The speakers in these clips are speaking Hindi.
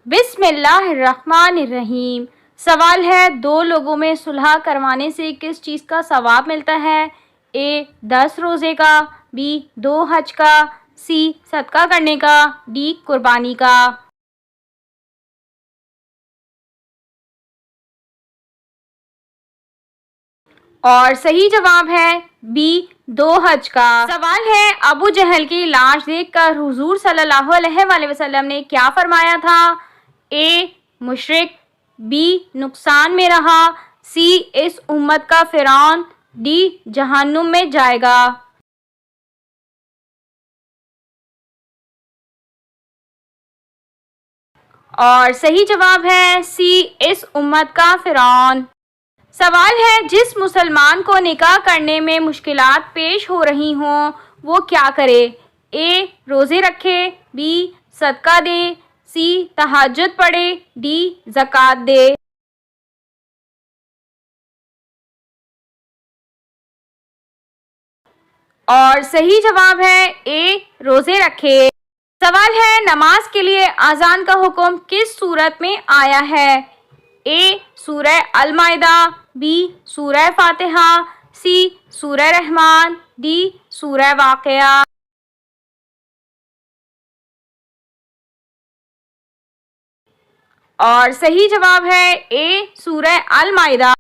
बिस्मिल्लाहिर्रहमानिर्रहीम। सवाल है, दो लोगों में सुलह करवाने से किस चीज़ का सवाब मिलता है? ए 10 रोज़े का, बी 2 हज का, सी सदका करने का, डी कुर्बानी का। और सही जवाब है बी 2 हज का। सवाल है, अबू जहल की लाश देखकर हुजूर सल्लल्लाहु अलैहि वसल्लम ने क्या फरमाया था? ए मुशरिक, बी नुकसान में रहा, सी इस उम्मत का फिरौन, डी जहन्नुम में जाएगा। और सही जवाब है सी इस उम्मत का फिरौन। सवाल है, जिस मुसलमान को निकाह करने में मुश्किलात पेश हो रही हों वो क्या करे? ए रोज़े रखे, बी सदका दे, सी तहज्जुद पढ़े, डी ज़कात दे। और सही जवाब है ए रोज़े रखे। सवाल है, नमाज के लिए अजान का हुक्म किस सूरत में आया है? ए सूरह अल माइदा, बी सूरह फातिहा, सी सूरह रहमान, डी सूरह वाक़िया। और सही जवाब है ए सूरह अल माइदा।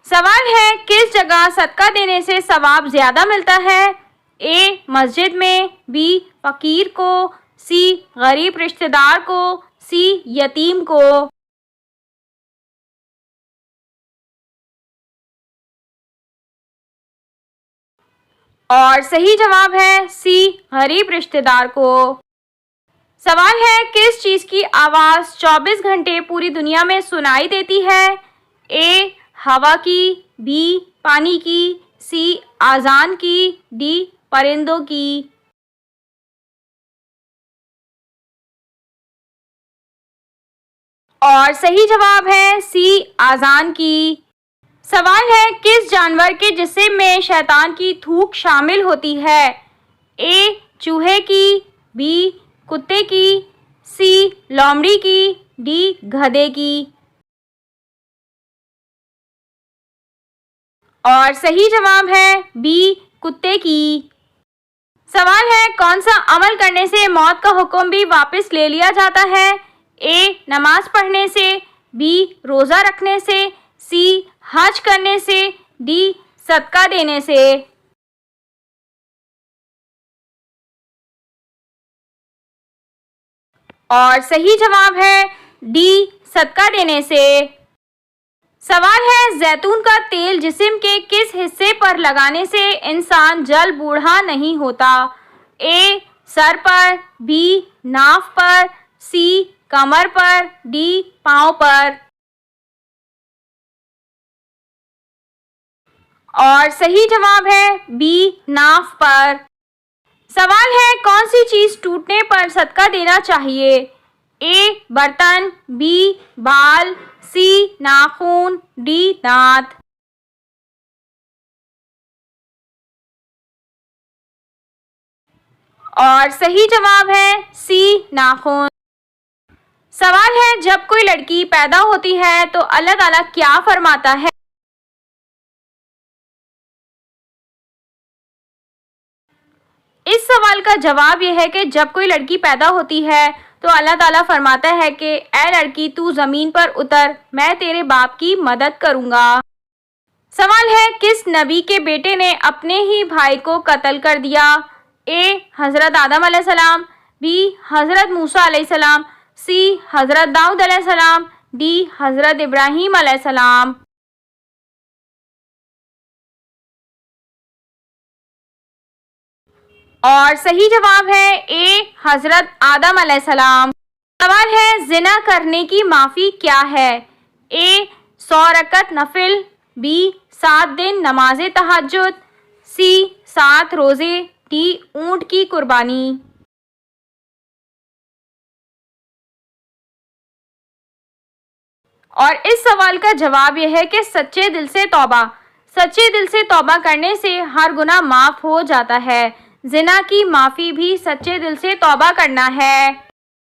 सवाल है, किस जगह सदका देने से सवाब ज़्यादा मिलता है? ए मस्जिद में, बी फ़कीर को, सी गरीब रिश्तेदार को, सी यतीम को। और सही जवाब है सी गरीब रिश्तेदार को। सवाल है, किस चीज़ की आवाज़ 24 घंटे पूरी दुनिया में सुनाई देती है? ए हवा की, बी पानी की, सी आज़ान की, डी परिंदों की। और सही जवाब है सी आज़ान की। सवाल है, किस जानवर के जिस्म में शैतान की थूक शामिल होती है? ए चूहे की, बी कुत्ते की, सी लोमड़ी की, डी गधे की। और सही जवाब है बी कुत्ते की। सवाल है, कौन सा अमल करने से मौत का हुक्म भी वापस ले लिया जाता है? ए नमाज पढ़ने से, बी रोज़ा रखने से, सी हज करने से, डी सदका देने से। और सही जवाब है डी सदका देने से। सवाल है, जैतून का तेल जिस्म के किस हिस्से पर लगाने से इंसान जल बूढ़ा नहीं होता? ए सर पर, बी नाफ पर, सी कमर पर, डी पाँव पर। और सही जवाब है बी नाफ पर। सवाल है, कौन सी चीज़ टूटने पर सदका देना चाहिए? ए बर्तन, बी बाल, सी नाखून, डी दांत। और सही जवाब है सी नाखून। सवाल है, जब कोई लड़की पैदा होती है तो अल्लाह ताला क्या फरमाता है? इस सवाल का जवाब यह है कि जब कोई लड़की पैदा होती है तो अल्लाह ताला फरमाता है कि ए लड़की तू ज़मीन पर उतर, मैं तेरे बाप की मदद करूँगा। सवाल है, किस नबी के बेटे ने अपने ही भाई को कत्ल कर दिया? ए हज़रत आदम अलैहिस्सलाम, बी हज़रत मूसा अलैहिस्सलाम, सी हज़रत दाऊद अलैहिस्सलाम, डी हज़रत इब्राहीम अलैहिस्सलाम। और सही जवाब है ए हज़रत आदम अलैहिस्सलाम। सवाल है, जिना करने की माफ़ी क्या है? ए 100 रकत नफिल, बी 7 दिन नमाज तहज्जुद, सी 7 रोज़े, डी ऊँट की कुर्बानी। और इस सवाल का जवाब यह है कि सच्चे दिल से तौबा। सच्चे दिल से तौबा करने से हर गुनाह माफ़ हो जाता है। जिना की माफ़ी भी सच्चे दिल से तौबा करना है।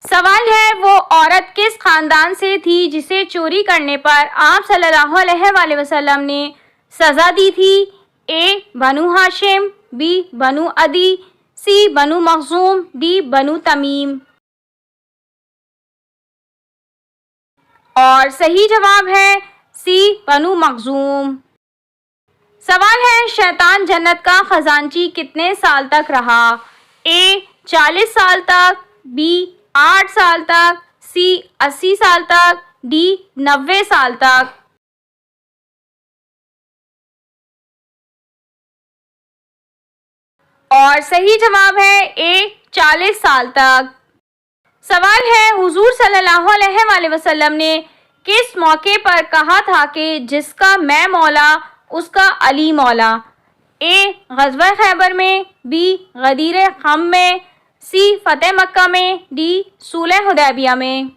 सवाल है, वो औरत किस खानदान से थी जिसे चोरी करने पर आप सल्लल्लाहु अलैहि वसल्लम ने सजा दी थी? ए बनु हाशिम, बी बनु अदी, सी बनु मखजूम, डी बनु तमीम। और सही जवाब है सी बनु मखजूम। सवाल है, शैतान जन्नत का खजांची कितने साल तक रहा? ए 40 साल तक, बी 8 साल तक, सी 80 साल तक, डी 90 साल तक। और सही जवाब है ए 40 साल तक। सवाल है, हुजूर सल्लल्लाहु अलैहि वसल्लम ने किस मौके पर कहा था कि जिसका मैं मौला उसका अली मौला? ए ग़ज़वा खैबर में, बी गदीर खम में, सी फतेह मक्का में, डी सुलह हुदैबिया में।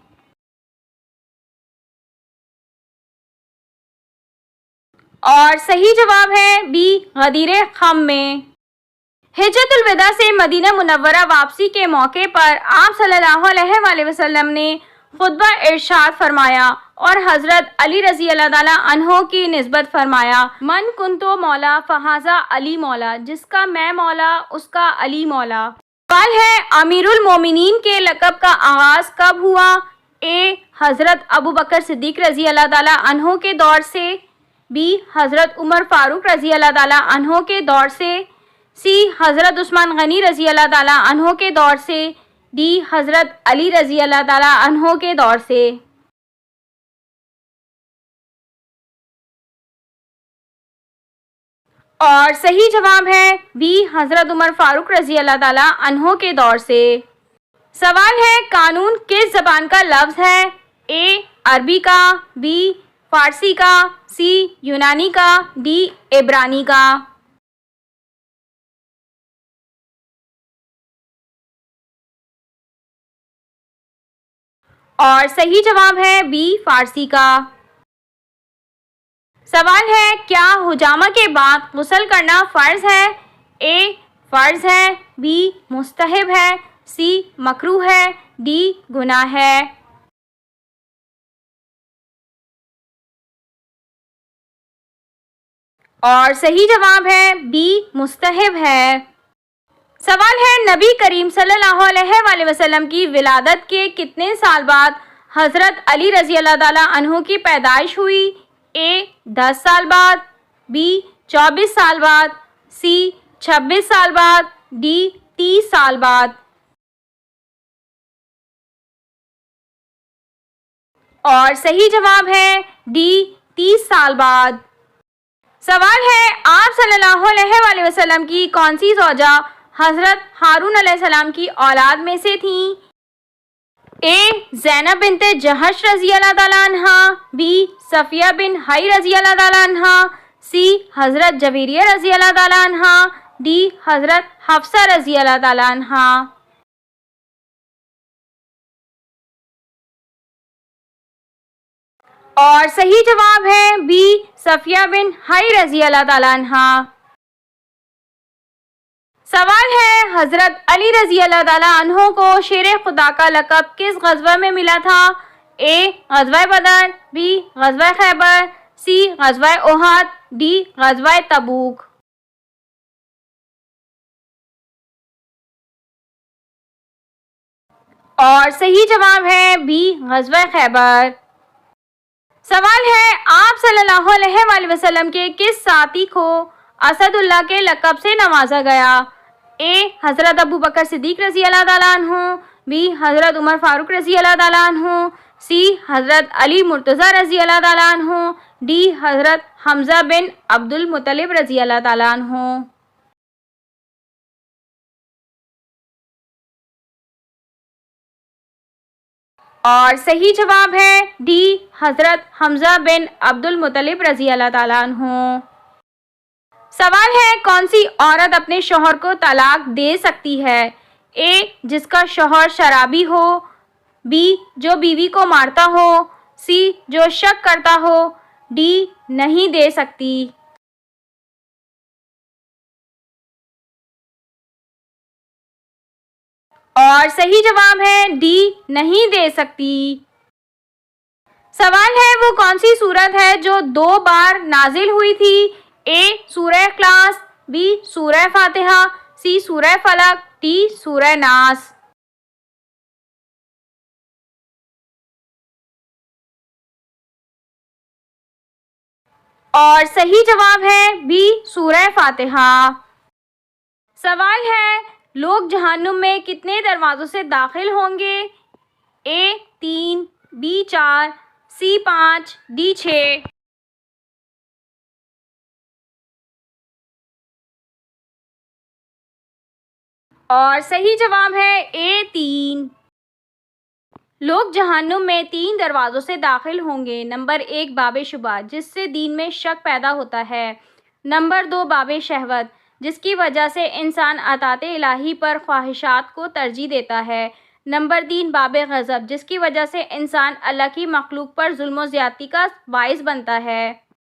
और सही जवाब है बी गदीर खम में। हिज्जतुल विदा से मदीना मुनव्वरा वापसी के मौके पर आप सल्लल्लाहु अलैहि वसल्लम ने खुतबा इरशाद फरमाया और हजरत अली रजी अल्लाह ताला अन्हो की निस्बत फरमाया, मन कुंतो मौला फहाजा अली मौला, जिसका मैं मौला उसका अली मौला। सवाल है, अमीरुल मोमिनीन के लक़ब का आगाज कब हुआ? ए हजरत अबू बकर सिद्दीक रजी अल्लाह ताला अन्हो के दौर से, बी हजरत उमर फारूक रजी अल्लाह ताला अन्हो के दौर से, सी हजरत उस्मान गनी रजी अल्लाह ताला अन्हो के दौर से, डी हजरत अली रजी अल्लाह ताला अन्हो के दौर से। और सही जवाब है बी हजरत उमर फारूक रजी अल्लाह ताला अन्हो के दौर से। सवाल है, कानून किस जबान का लफ्ज़ है? ए अरबी का, बी फारसी का, सी यूनानी का, डी इब्रानी का। और सही जवाब है बी फारसी का। सवाल है, क्या हुजामा के बाद गुस्ल करना फ़र्ज है? ए फ़र्ज है, बी मुस्तहब है, सी मकरूह है, डी गुनाह है। और सही जवाब है बी मुस्तहब है। सवाल है, नबी करीम सल्लल्लाहु अलैहि वसल्लम की विलादत के कितने साल बाद हज़रत अली रज़ी अल्लाह ताला अन्हु की पैदाइश हुई? ए 10 साल बाद, बी 24 साल बाद, सी 26 साल बाद, डी 30 साल बाद। और सही जवाब है डी 30 साल बाद। सवाल है, आप सल्लल्लाहु अलैहि वसल्लम की कौन सी ज़ौजा हज़रत हारून अलैहिस्सलाम की औलाद में से थी? ए ज़ैनब बिन्ते जहश रज़ी अल्लाह ताला अन्हा, बी सफ़िया बिन हई रज़ी अल्लाह ताला अन्हा, सी हज़रत जवेरिया रज़ी अल्लाह ताला अन्हा, डी हज़रत हफ्सा रज़ी अल्लाह ताला अन्हा। और सही जवाब है बी सफ़िया बिन हई रज़ी अल्लाह ताला अन्हा। सवाल है, हज़रत अली रज़ी अल्लाह ताला अन्हो को शेर खुदा का लक़ब किस ग़ज़वा में मिला था? ए ग़ज़वा बदर, बी ग़ज़वा खैबर, सी ग़ज़वा ओहद, डी ग़ज़वा तबूक। और सही जवाब है बी ग़ज़वा खैबर। सवाल है, आप सल्लल्लाहु अलैहि वसल्लम के किस साथी को असदुल्लाह के लक़ब से नवाजा गया? ए हज़रत अबू बकर सिद्दीक रज़ी अल्लाह ताला अन्हु, बी हज़रत उमर फारूक रज़ी अल्लाह ताला अन्हु, सी हज़रत अली मुर्तज़ा रज़ी अल्लाह ताला अन्हु, डी हज़रत हमज़ा बिन अब्दुल मुत्तलिब रज़ी अल्लाह ताला अन्हु। और सही जवाब है डी हज़रत हमज़ा बिन अब्दुल मुत्तलिब रज़ी अल्लाह ताला अन्हु। सवाल है, कौन सी औरत अपने शौहर को तलाक दे सकती है? ए जिसका शौहर शराबी हो, बी जो बीवी को मारता हो, सी जो शक करता हो, डी नहीं दे सकती। और सही जवाब है डी, नहीं दे सकती। सवाल है वो कौन सी सूरत है जो 2 बार नाजिल हुई थी? ए सूरह इखलास, बी सूरह फातिहा, सी सूरह फलक, डी सूरह नास। और सही जवाब है बी सूरह फातिहा। सवाल है लोग जहन्नुम में कितने दरवाज़ों से दाखिल होंगे? ए 3, बी 4, सी 5, डी 6। और सही जवाब है ए 3। लोग जहन्नुम में 3 दरवाज़ों से दाखिल होंगे। नंबर 1 बाब शुबा, जिससे दीन में शक पैदा होता है। नंबर 2 बाब शहवत, जिसकी वजह से इंसान अतात इलाही पर ख्वाहिशात को तरजीह देता है। नंबर 3 बाब गज़ब, जिसकी वजह से इंसान अल्लाह की मखलूक पर जुल्म व ज़्यादती का बाइस बनता है।